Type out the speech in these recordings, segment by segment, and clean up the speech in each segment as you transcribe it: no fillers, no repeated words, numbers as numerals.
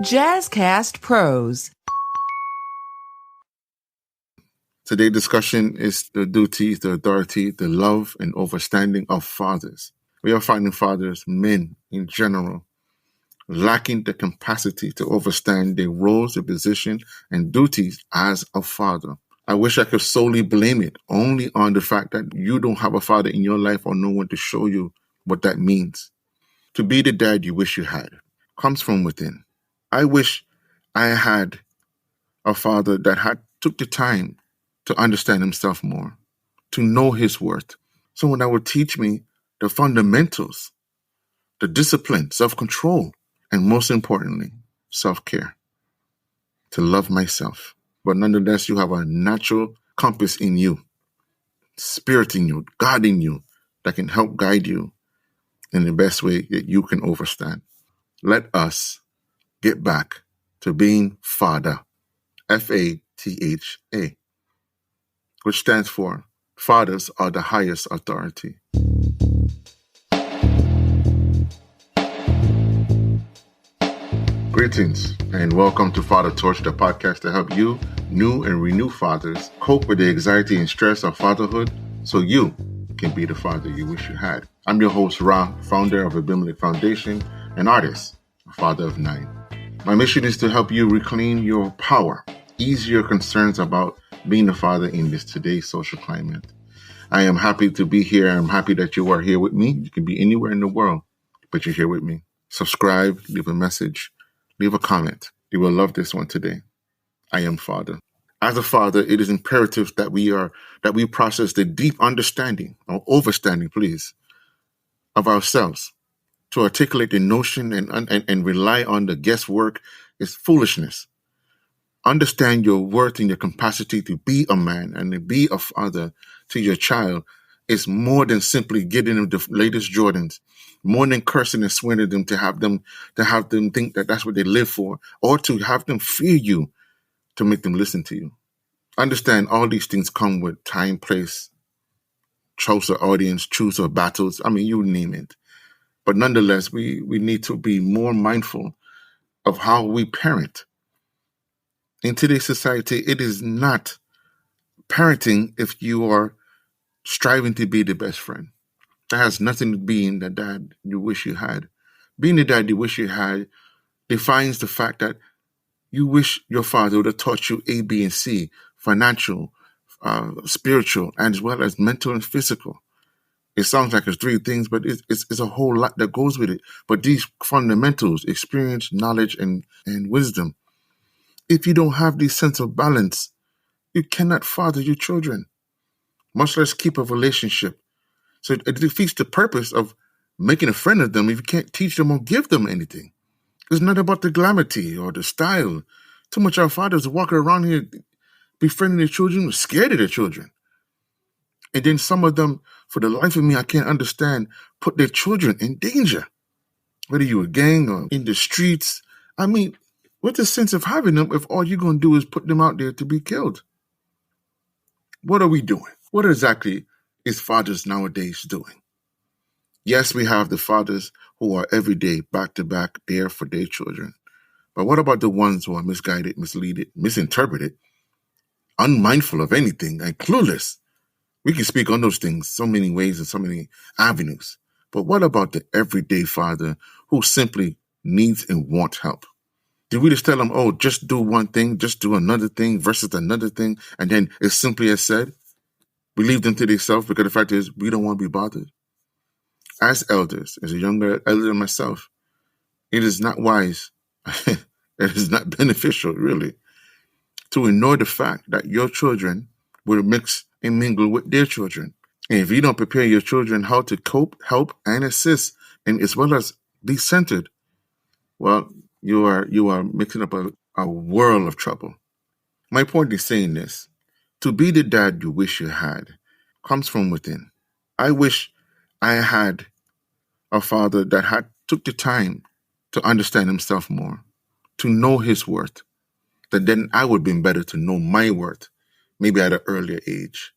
Jazzcast Pros. Today's discussion is the duty, the authority, the love, and understanding of fathers. We are finding fathers, men in general, lacking the capacity to understand their roles, their position, and duties as a father. I wish I could solely blame it only on the fact that you don't have a father in your life or no one to show you what that means. To be the dad you wish you had comes from within. I wish I had a father that had took the time to understand himself more, to know his worth. Someone that would teach me the fundamentals, the discipline, self-control, and most importantly, self-care, to love myself. But nonetheless, you have a natural compass in you, spirit in you, God in you, that can help guide you in the best way that you can understand. Let us get back to being father, FATHA, which stands for fathers are the highest authority. Greetings and welcome to Father Torch, the podcast to help you, new and renewed fathers, cope with the anxiety and stress of fatherhood so you can be the father you wish you had. I'm your host, Ra, founder of Abimelech Foundation and artist, a father of 9. My mission is to help you reclaim your power, ease your concerns about being a father in this today's social climate. I am happy to be here. I'm happy that you are here with me. You can be anywhere in the world, but you're here with me. Subscribe, leave a message, leave a comment. You will love this one today. I am Father. As a father, it is imperative that we process the deep understanding or overstanding, please, of ourselves. To articulate the notion and rely on the guesswork is foolishness. Understand your worth and your capacity to be a man and to be a father to your child is more than simply getting them the latest Jordans, more than cursing and swearing them to have them think that that's what they live for, or to have them fear you to make them listen to you. Understand all these things come with time, place, choice of audience, choose of battles. I mean, you name it. But nonetheless, we need to be more mindful of how we parent. In today's society, it is not parenting if you are striving to be the best friend. That has nothing to being the dad you wish you had. Being the dad you wish you had defines the fact that you wish your father would have taught you A, B, and C, financial, spiritual, and as well as mental and physical. It sounds like it's 3 things, but it's a whole lot that goes with it. But these fundamentals, experience, knowledge, and wisdom, if you don't have this sense of balance, you cannot father your children, much less keep a relationship. So it defeats the purpose of making a friend of them if you can't teach them or give them anything. It's not about the glamour or the style. Too much of our fathers walking around here befriending their children, scared of their children. And then some of them, for the life of me, I can't understand, put their children in danger. Whether you're a gang or in the streets. I mean, what's the sense of having them if all you're going to do is put them out there to be killed? What are we doing? What exactly is fathers nowadays doing? Yes, we have the fathers who are every day back to back there for their children. But what about the ones who are misguided, misleaded, misinterpreted, unmindful of anything, and clueless? We can speak on those things so many ways and so many avenues. But what about the everyday father who simply needs and wants help? Do we just tell them, oh, just do one thing, just do another thing versus another thing, and then it's simply as said? We leave them to themselves because the fact is we don't want to be bothered. As elders, as a younger elder than myself, it is not wise, it is not beneficial, really, to ignore the fact that your children will mix and mingle with their children. And if you don't prepare your children how to cope, help, and assist, and as well as be centered, well, you are mixing up a world of trouble. My point is saying this. To be the dad you wish you had comes from within. I wish I had a father that had took the time to understand himself more, to know his worth, that then I would have been better to know my worth, maybe at an earlier age.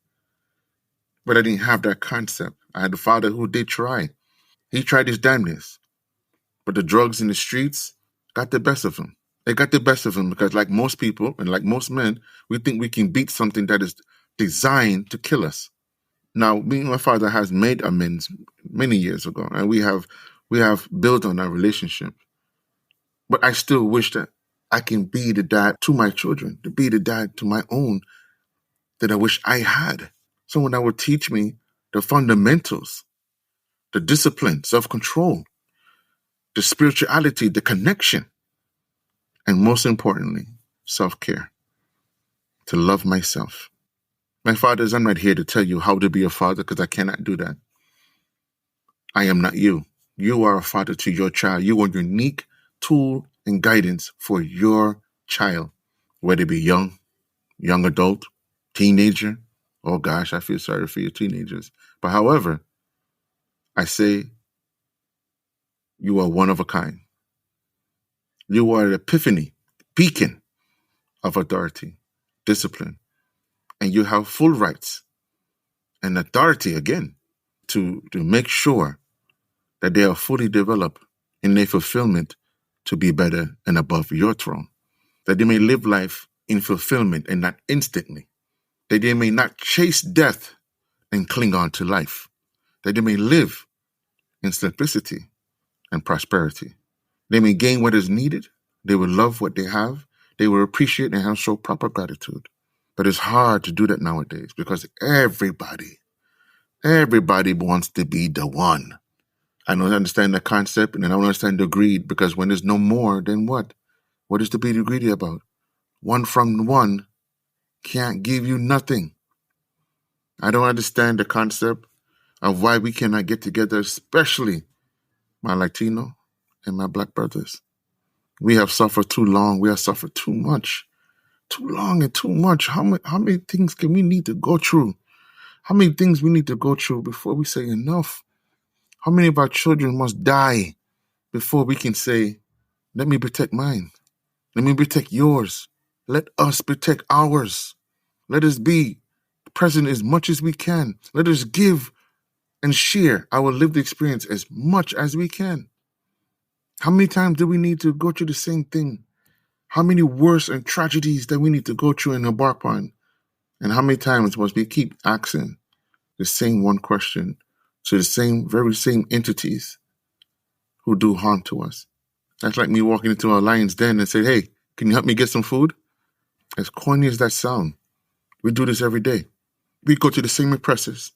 But I didn't have that concept. I had a father who did try. He tried his damnness, but the drugs in the streets got the best of him. It got the best of him because, like most people and like most men, we think we can beat something that is designed to kill us. Now, me and my father has made amends many years ago, and we have built on our relationship. But I still wish that I can be the dad to my children, to be the dad to my own that I wish I had. Someone that would teach me the fundamentals, the discipline, self-control, the spirituality, the connection, and most importantly, self-care, to love myself. My fathers, I'm not here to tell you how to be a father because I cannot do that. I am not you. You are a father to your child. You are a unique tool and guidance for your child, whether it be young adult, teenager. Oh gosh, I feel sorry for your teenagers. But however, I say you are one of a kind. You are an epiphany, beacon of authority, discipline, and you have full rights and authority again to make sure that they are fully developed in their fulfillment to be better and above your throne. That they may live life in fulfillment and not instantly. That they may not chase death and cling on to life. That they may live in simplicity and prosperity. They may gain what is needed. They will love what they have. They will appreciate and show proper gratitude. But it's hard to do that nowadays because everybody wants to be the one. I don't understand the concept and I don't understand the greed because when there's no more, then what? What is to be greedy about? One from one can't give you nothing. I don't understand the concept of why we cannot get together, especially my Latino and my Black brothers. We have suffered too long. We have suffered too much. Too long and too much. How many things can we need to go through? How many things we need to go through before we say enough? How many of our children must die before we can say, let me protect mine. Let me protect yours. Let us protect ours. Let us be present as much as we can. Let us give and share our lived experience as much as we can. How many times do we need to go through the same thing? How many worse and tragedies that we need to go through and embark on? And how many times must we keep asking the same one question to the very same entities who do harm to us? That's like me walking into a lion's den and say, hey, can you help me get some food? As corny as that sound, we do this every day. We go to the same oppressors,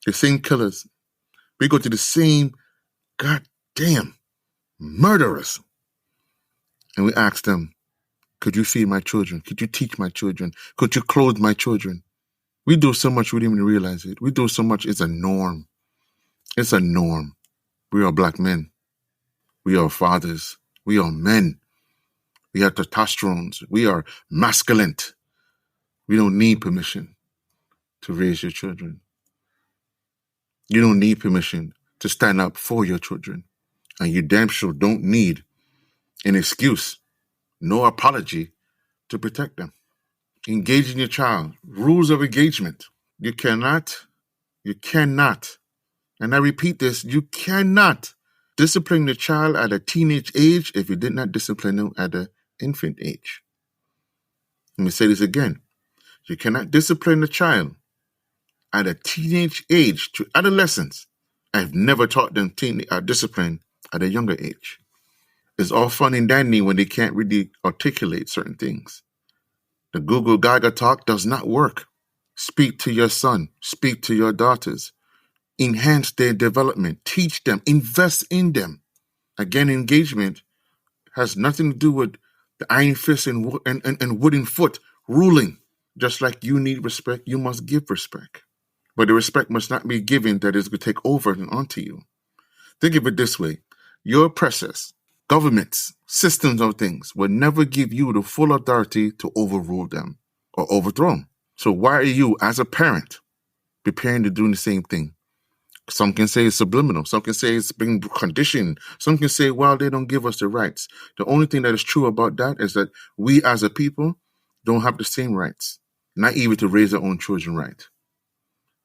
the same killers. We go to the same goddamn murderers. And we ask them, could you feed my children? Could you teach my children? Could you clothe my children? We do so much we didn't even realize it. We do so much, it's a norm. It's a norm. We are Black men. We are fathers. We are men. We have testosterones. We are masculine. We don't need permission to raise your children. You don't need permission to stand up for your children. And you damn sure don't need an excuse, no apology to protect them. Engaging your child. Rules of engagement. You cannot, and I repeat this, you cannot discipline the child at a teenage age if you did not discipline them at an infant age. Let me say this again. You cannot discipline the child at a teenage age to adolescence. I've never taught them discipline at a younger age. It's all fun and dandy when they can't really articulate certain things. The Google Gaga talk does not work. Speak to your son. Speak to your daughters. Enhance their development. Teach them. Invest in them. Again, engagement has nothing to do with the iron fist and wooden foot ruling. Just like you need respect, you must give respect. But the respect must not be given that is going to take over and onto you. Think of it this way. Your oppressors, governments, systems of things will never give you the full authority to overrule them or overthrow them. So why are you, as a parent, preparing to do the same thing? Some can say it's subliminal. Some can say it's being conditioned. Some can say, well, they don't give us the rights. The only thing that is true about that is that we as a people don't have the same rights, not even to raise our own children right.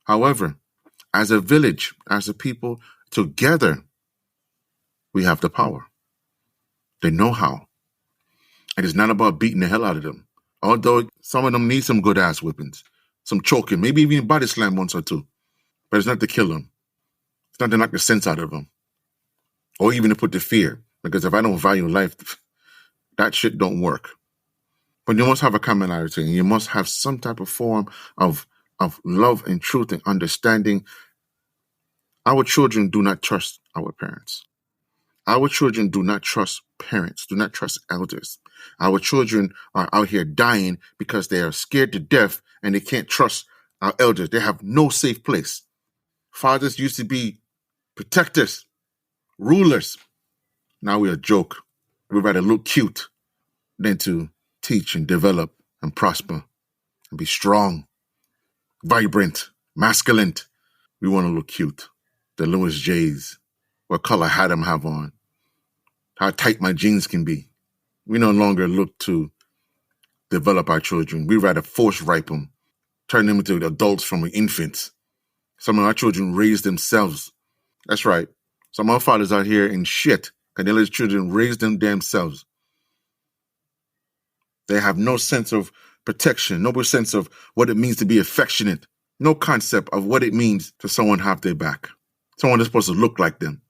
However, as a village, as a people, together, we have the power, the know-how, And it's not about beating the hell out of them. Although some of them need some good ass whippings, some choking, maybe even body slam once or two. But it's not to kill them. It's not to knock the sense out of them. Or even to put the fear. Because if I don't value life, that shit don't work. But you must have a commonality, and you must have some type of form of love and truth and understanding. Our children do not trust our parents. Our children do not trust parents, do not trust elders. Our children are out here dying because they are scared to death and they can't trust our elders. They have no safe place. Fathers used to be protectors, rulers. Now we're a joke. We'd rather look cute than to teach and develop and prosper and be strong, vibrant, masculine. We want to look cute. The Louis J's, what color hat I'm have on, how tight my jeans can be. We no longer look to develop our children. We rather force ripe them, turn them into adults from infants. Some of our children raise themselves. That's right. Some of our fathers out here in shit, and they let children raise them themselves. They have no sense of protection, no sense of what it means to be affectionate, no concept of what it means to someone have their back. Someone that's supposed to look like them.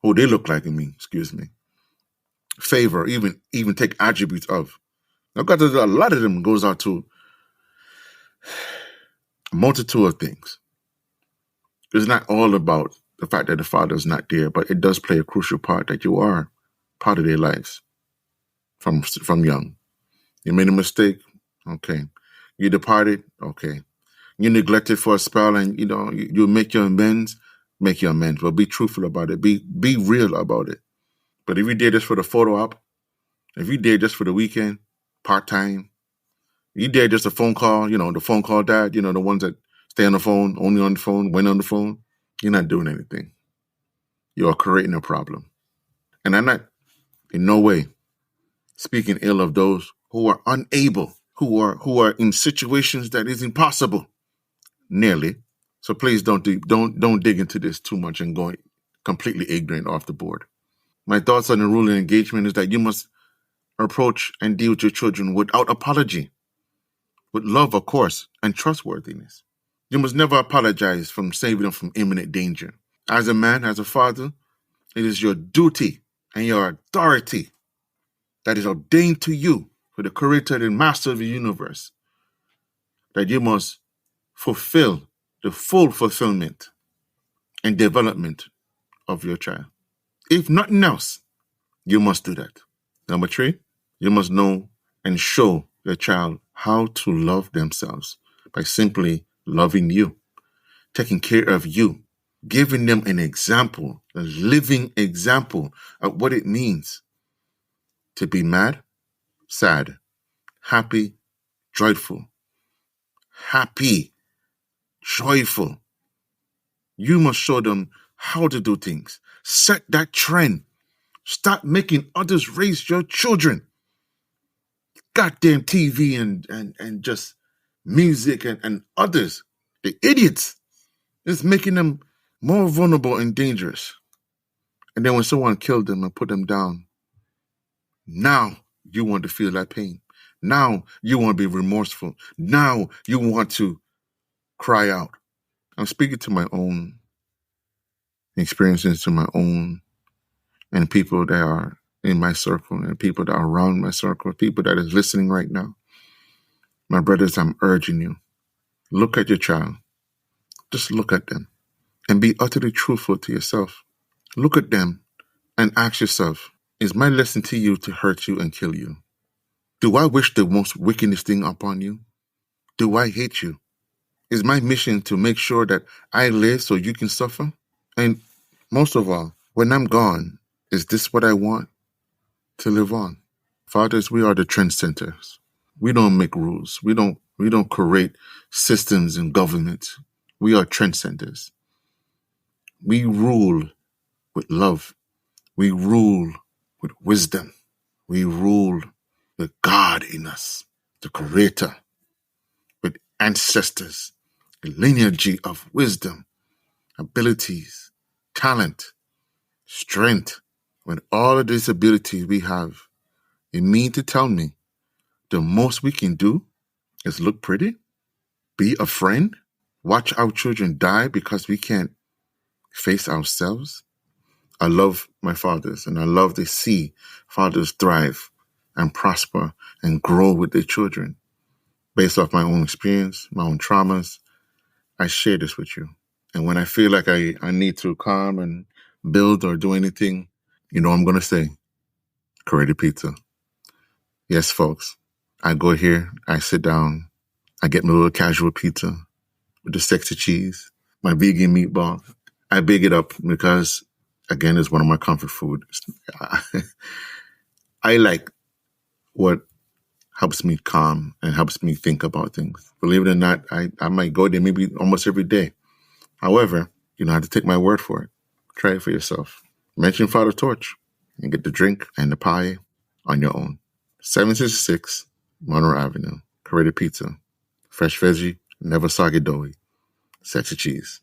Who they look like in me, excuse me. Favor, even take attributes of. Now, got a lot of them goes out to a multitude of things. It's not all about the fact that the father is not there, but it does play a crucial part that you are part of their lives from young. You made a mistake, okay. You departed, okay. You neglected for a spell, and you make your amends. Make your amends, but be truthful about it. Be real about it. But if you did this for the photo op, if you did just for the weekend, part-time, you did just a phone call, the phone call dad, the ones that stay on the phone, only on the phone, went on the phone, you're not doing anything. You are creating a problem. And I'm not in no way speaking ill of those who are unable, who are in situations that is impossible, nearly. So please don't dig into this too much and go completely ignorant off the board. My thoughts on the rule of engagement is that you must approach and deal with your children without apology, with love, of course, and trustworthiness. You must never apologize from saving them from imminent danger. As a man, as a father, it is your duty and your authority that is ordained to you for the creator and master of the universe that you must fulfill the full fulfillment and development of your child. If nothing else, you must do that. Number 3, you must know and show your child how to love themselves by simply loving you, taking care of you, giving them an example, a living example of what it means to be mad, sad, happy, joyful. Happy, joyful. You must show them how to do things. Set that trend. Stop making others raise your children. Goddamn TV and just music and others. The idiots. It's making them more vulnerable and dangerous. And then when someone killed them and put them down, now you want to feel that pain. Now you want to be remorseful. Now you want to cry out. I'm speaking to my own experiences, to my own, and people that are in my circle and people that are around my circle, people that is listening right now. My brothers, I'm urging you, look at your child. Just look at them and be utterly truthful to yourself. Look at them and ask yourself, is my lesson to you to hurt you and kill you? Do I wish the most wickedest thing upon you? Do I hate you? Is my mission to make sure that I live so you can suffer? And most of all, when I'm gone, is this what I want to live on? Fathers, we are the trendsetters. We don't make rules. We don't create systems and governments. We are trendsetters. We rule with love. We rule with wisdom. We rule with God in us, the Creator, with ancestors, a lineage of wisdom, abilities, talent, strength. With all of these abilities we have, You mean to tell me the most we can do is look pretty? Be a friend? Watch our children die because we can't face ourselves? I love my fathers, and I love to see fathers thrive and prosper and grow with their children. Based off my own experience, my own traumas, I share this with you. And when I feel like I need to calm and build or do anything, you know what I'm going to say? Karate Pizza. Yes, folks. I go here, I sit down, I get my little casual pizza with the sexy cheese, my vegan meatball. I big it up because, again, it's one of my comfort foods. I like what helps me calm and helps me think about things. Believe it or not, I might go there maybe almost every day. However, you don't have to take my word for it. Try it for yourself. Mention Father Torch and get the drink and the pie on your own. 766 Monroe Avenue. Karate Pizza. Fresh veggie, never soggy doughy. Sexy cheese.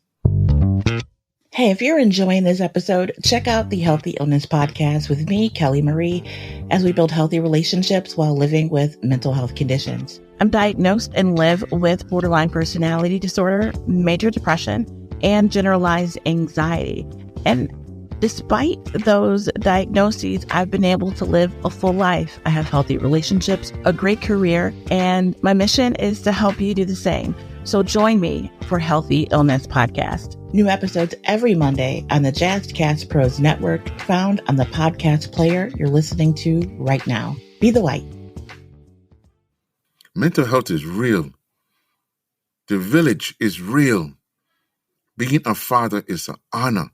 Hey, if you're enjoying this episode, check out the Healthy Illness Podcast with me, Kelly Marie, as we build healthy relationships while living with mental health conditions. I'm diagnosed and live with borderline personality disorder, major depression, and generalized anxiety. And despite those diagnoses, I've been able to live a full life. I have healthy relationships, a great career, and my mission is to help you do the same. So join me for Healthy Illness Podcast. New episodes every Monday on the Jazzcast Pros Network, found on the podcast player you're listening to right now. Be the light. Mental health is real. The village is real. Being a father is an honor,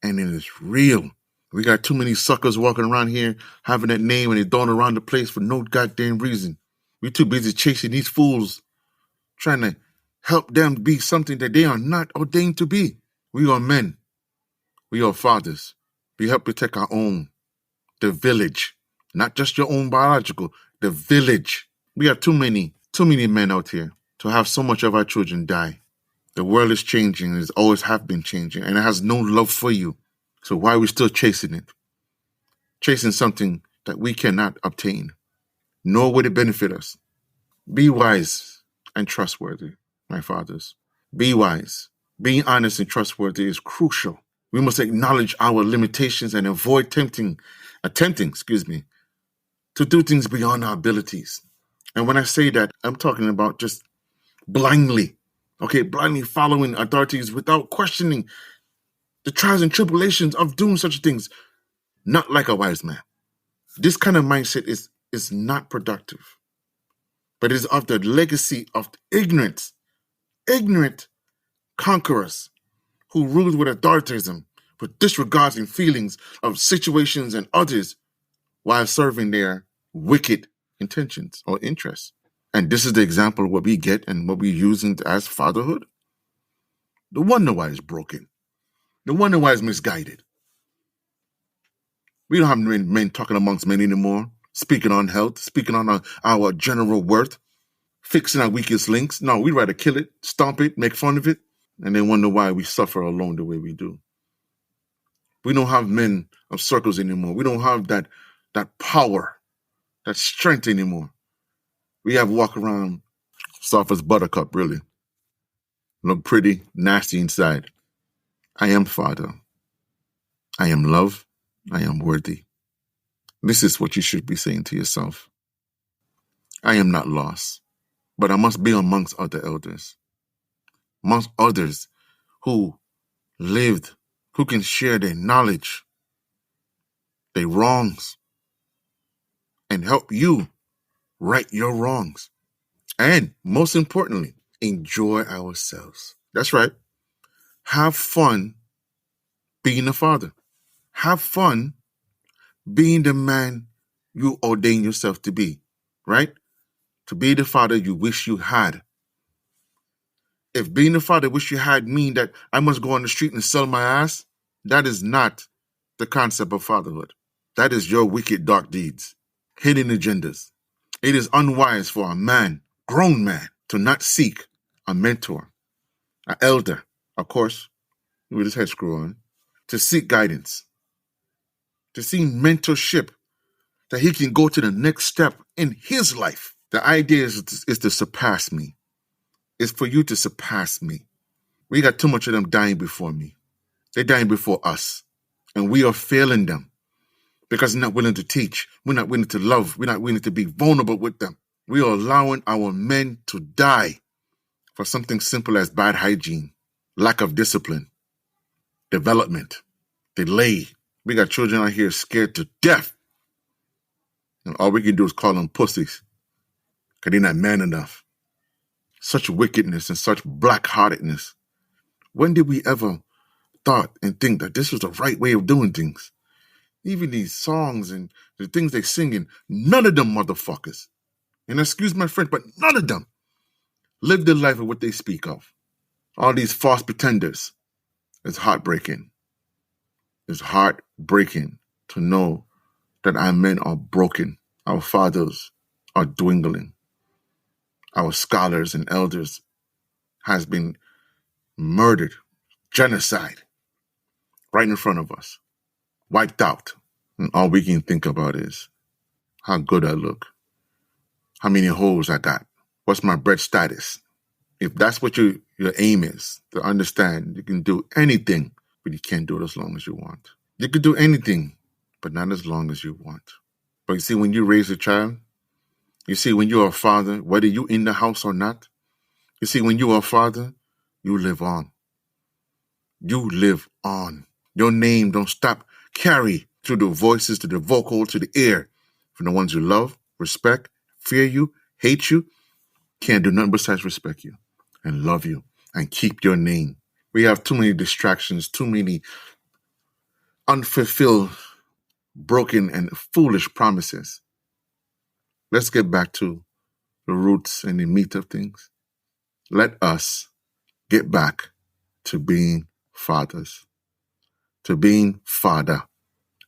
and it is real. We got too many suckers walking around here having that name and they throwing around the place for no goddamn reason. We're too busy chasing these fools, trying to help them be something that they are not ordained to be. We are men. We are fathers. We help protect our own, the village, not just your own biological, the village. We have too many men out here to have so much of our children die. The world is changing, and it always have been changing, and it has no love for you. So why are we still chasing it? Chasing something that we cannot obtain, nor would it benefit us. Be wise and trustworthy, my fathers. Be wise. Being honest and trustworthy is crucial. We must acknowledge our limitations and avoid attempting, to do things beyond our abilities. And when I say that, I'm talking about just blindly following authorities without questioning the trials and tribulations of doing such things, not like a wise man. This kind of mindset is not productive, but is of the legacy of ignorant conquerors who ruled with authoritarianism, but disregarding feelings of situations and others while serving their wicked intentions or interests. And this is the example of what we get and what we're using as fatherhood. No wonder why it's broken. No wonder why it's misguided. We don't have men talking amongst men anymore, speaking on health, speaking on our general worth, fixing our weakest links. No, we'd rather kill it, stomp it, make fun of it, and then wonder why we suffer alone the way we do. We don't have men of circles anymore. We don't have that power, that strength anymore. We have walk around soft as buttercup, really. Look pretty, nasty inside. I am Father. I am love. I am worthy. This is what you should be saying to yourself. I am not lost, but I must be amongst other elders, amongst others who lived, who can share their knowledge, their wrongs, and help you right your wrongs. And most importantly, enjoy ourselves. That's right. Have fun being a father. Have fun being the man you ordain yourself to be, right? To be the father you wish you had. If being the father you wish you had mean that I must go on the street and sell my ass, that is not the concept of fatherhood. That is your wicked dark deeds, hidden agendas. It is unwise for a man, grown man, to not seek a mentor, an elder, of course, with his head screw on, to seek guidance, to seek mentorship, that he can go to the next step in his life. The idea is to surpass me. It's for you to surpass me. We got too much of them dying before me. They're dying before us. And we are failing them because we're not willing to teach. We're not willing to love. We're not willing to be vulnerable with them. We are allowing our men to die for something simple as bad hygiene, lack of discipline, development, delay. We got children out here scared to death. And all we can do is call them pussies because they're not man enough. Such wickedness and such black-heartedness. When did we ever thought and think that this was the right way of doing things? Even these songs and the things they singing, none of them motherfuckers, and excuse my French, but none of them live the life of what they speak of. All these false pretenders. It's heartbreaking. It's heartbreaking to know that our men are broken. Our fathers are dwindling. Our scholars and elders has been murdered, genocide, right in front of us, wiped out. And all we can think about is how good I look, how many holes I got, what's my bread status. If that's what your aim is, to understand you can do anything, but you can't do it as long as you want. You can do anything, but not as long as you want. But you see, when you raise a child, you see, when you are a father, whether you in the house or not, you see, when you are a father, you live on. You live on. Your name don't stop. Carry through the voices, to the vocal, to the ear, from the ones you love, respect, fear you, hate you, can't do nothing besides respect you and love you and keep your name. We have too many distractions, too many unfulfilled, broken, and foolish promises. Let's get back to the roots and the meat of things. Let us get back to being fathers, to being father,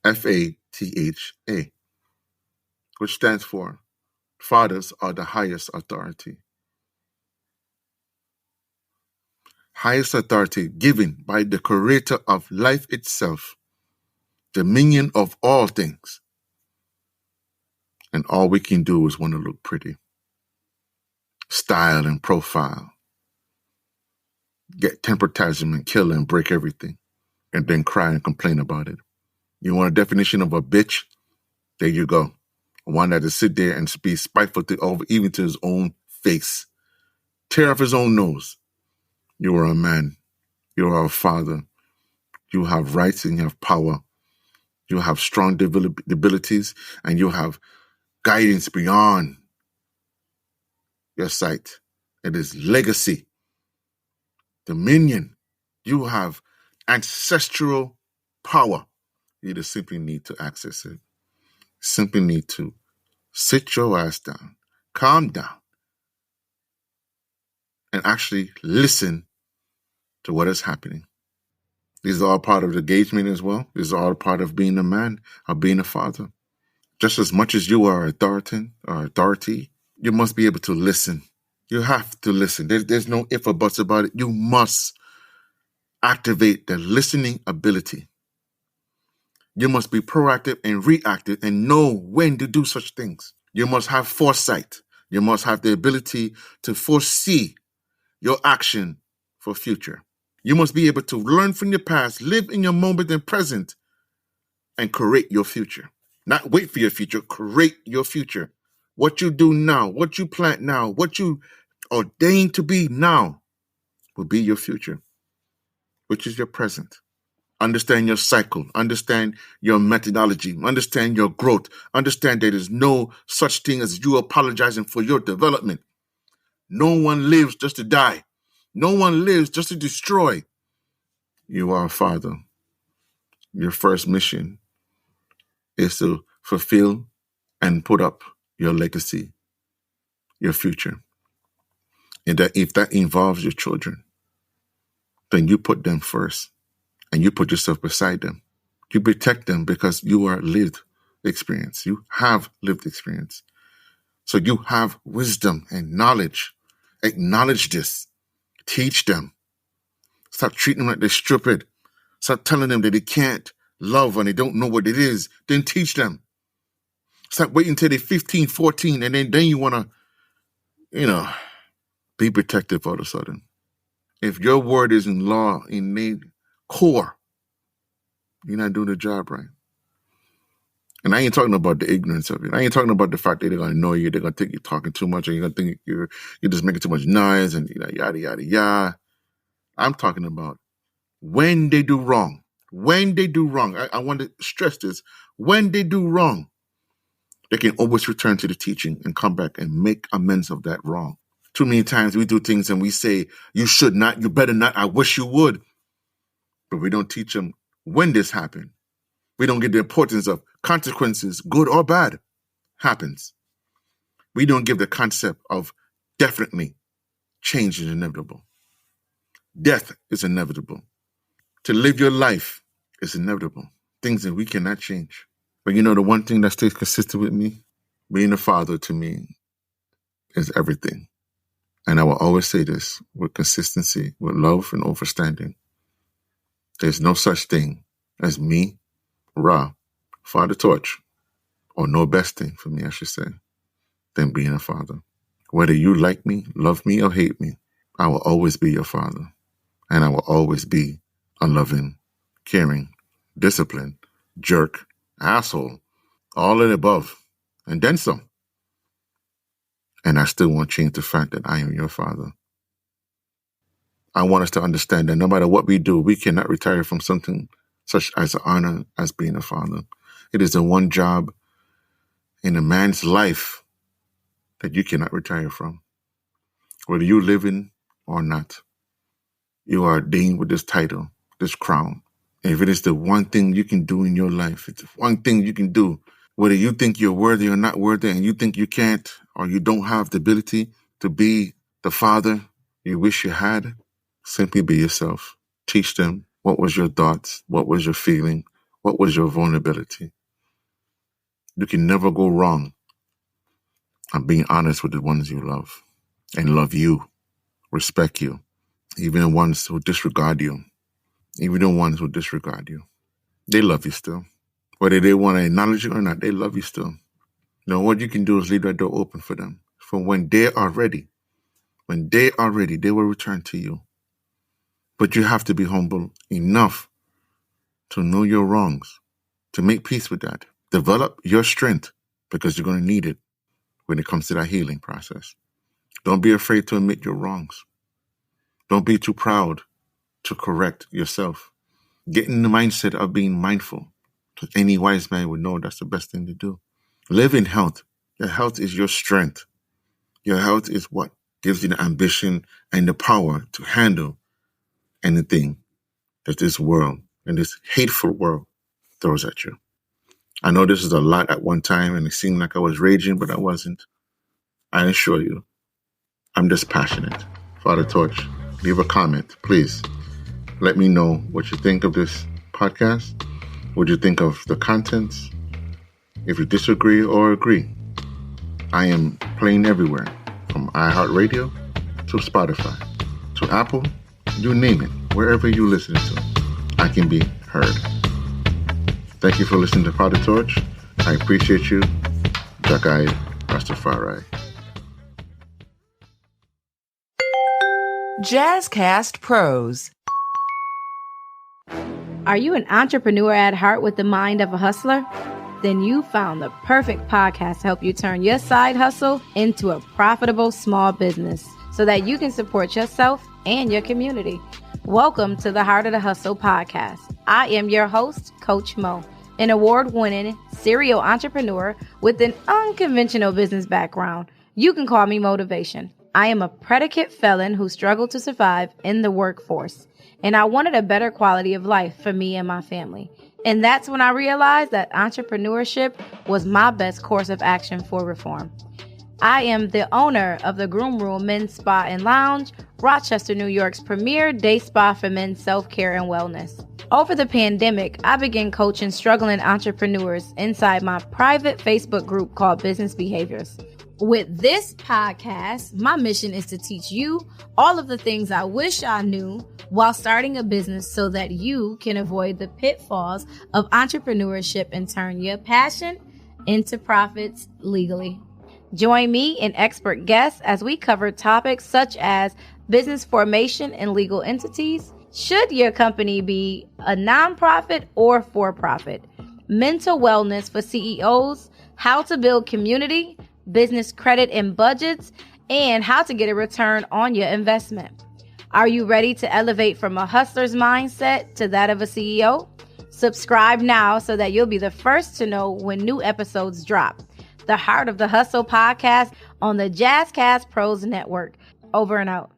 FATHA, which stands for fathers are the highest authority. Highest authority given by the creator of life itself, dominion of all things. And all we can do is want to look pretty. Style and profile. Get temper tantrum and kill and break everything. And then cry and complain about it. You want a definition of a bitch? There you go. One that to sit there and be spiteful even to his own face. Tear off his own nose. You are a man. You are a father. You have rights and you have power. You have strong abilities and you have guidance beyond your sight. It is legacy, dominion. You have ancestral power. You just simply need to access it. Simply need to sit your ass down, calm down, and actually listen to what is happening. These are all part of the engagement as well. These are all part of being a man or being a father. Just as much as you are authority, you must be able to listen. You have to listen. There's no if or buts about it. You must activate the listening ability. You must be proactive and reactive and know when to do such things. You must have foresight. You must have the ability to foresee your action for future. You must be able to learn from your past, live in your moment and present, and create your future. Not wait for your future, create your future. What you do now, what you plant now, what you ordain to be now will be your future, which is your present. Understand your cycle, understand your methodology, understand your growth, understand there is no such thing as you apologizing for your development. No one lives just to die. No one lives just to destroy. You are a father. Your first mission is to fulfill and put up your legacy, your future. And that if that involves your children, then you put them first and you put yourself beside them. You protect them because you are lived experience. You have lived experience. So you have wisdom and knowledge. Acknowledge this. Teach them. Stop treating them like they're stupid. Stop telling them that they can't love and they don't know what it is. Then teach them. Stop waiting until they're 15, 14, and then you want to, be protective all of a sudden. If your word is in law, in the core, you're not doing the job right. And I ain't talking about the ignorance of it. I ain't talking about the fact that they're going to annoy you. They're going to think you're talking too much, and you're going to think you're just making too much noise and yada, yada, yada. I'm talking about when they do wrong. When they do wrong, I want to stress this. When they do wrong, they can always return to the teaching and come back and make amends of that wrong. Too many times we do things and we say, you should not, you better not, I wish you would. But we don't teach them when this happened. We don't get the importance of consequences, good or bad, happens. We don't give the concept of definitely change is inevitable. Death is inevitable. To live your life is inevitable. Things that we cannot change. But the one thing that stays consistent with me, being a father to me is everything. And I will always say this with consistency, with love and understanding. There's no such thing as me, Ra, Father Torch, or no best thing for me, I should say, than being a father. Whether you like me, love me, or hate me, I will always be your father. And I will always be a loving, caring, disciplined, jerk, asshole, all of the above, and then some. And I still won't change the fact that I am your father. I want us to understand that no matter what we do, we cannot retire from something such as an honor as being a father. It is the one job in a man's life that you cannot retire from. Whether you live in or not, you are ordained with this title, this crown. And if it is the one thing you can do in your life, it's the one thing you can do, whether you think you're worthy or not worthy, and you think you can't or you don't have the ability to be the father you wish you had, simply be yourself. Teach them what was your thoughts, what was your feeling, what was your vulnerability. You can never go wrong on being honest with the ones you love and love you, respect you, even the ones who disregard you, They love you still. Whether they want to acknowledge you or not, they love you still. What you can do is leave that door open for them. For when they are ready, they will return to you. But you have to be humble enough to know your wrongs, to make peace with that. Develop your strength because you're going to need it when it comes to that healing process. Don't be afraid to admit your wrongs. Don't be too proud to correct yourself. Get in the mindset of being mindful, because any wise man would know that's the best thing to do. Live in health. Your health is your strength. Your health is what gives you the ambition and the power to handle anything that this world and this hateful world throws at you. I know this is a lot at one time and it seemed like I was raging, but I wasn't. I assure you, I'm just passionate. Father Torch, leave a comment, please. Let me know what you think of this podcast. What you think of the contents. If you disagree or agree, I am playing everywhere, from iHeartRadio to Spotify to Apple, you name it, wherever you listen to, I can be heard. Thank you for listening to Father Torch. I appreciate you. Jagai Rastafari. Jazzcast Pros. Are you an entrepreneur at heart with the mind of a hustler? Then you found the perfect podcast to help you turn your side hustle into a profitable small business so that you can support yourself and your community. Welcome to the Heart of the Hustle podcast. I am your host, Coach Mo, an award-winning serial entrepreneur with an unconventional business background. You can call me Motivation. I am a predicate felon who struggled to survive in the workforce, and I wanted a better quality of life for me and my family. And that's when I realized that entrepreneurship was my best course of action for reform. I am the owner of the Groom Room Men's Spa and Lounge, Rochester, New York's premier day spa for men's self-care and wellness. Over the pandemic, I began coaching struggling entrepreneurs inside my private Facebook group called Business Behaviors. With this podcast, my mission is to teach you all of the things I wish I knew while starting a business so that you can avoid the pitfalls of entrepreneurship and turn your passion into profits legally. Join me and expert guests as we cover topics such as business formation and legal entities. Should your company be a nonprofit or for-profit? Mental wellness for CEOs, how to build community, business credit and budgets, and how to get a return on your investment. Are you ready to elevate from a hustler's mindset to that of a CEO? Subscribe now so that you'll be the first to know when new episodes drop. The Heart of the Hustle podcast on the Jazzcast Pros Network. Over and out.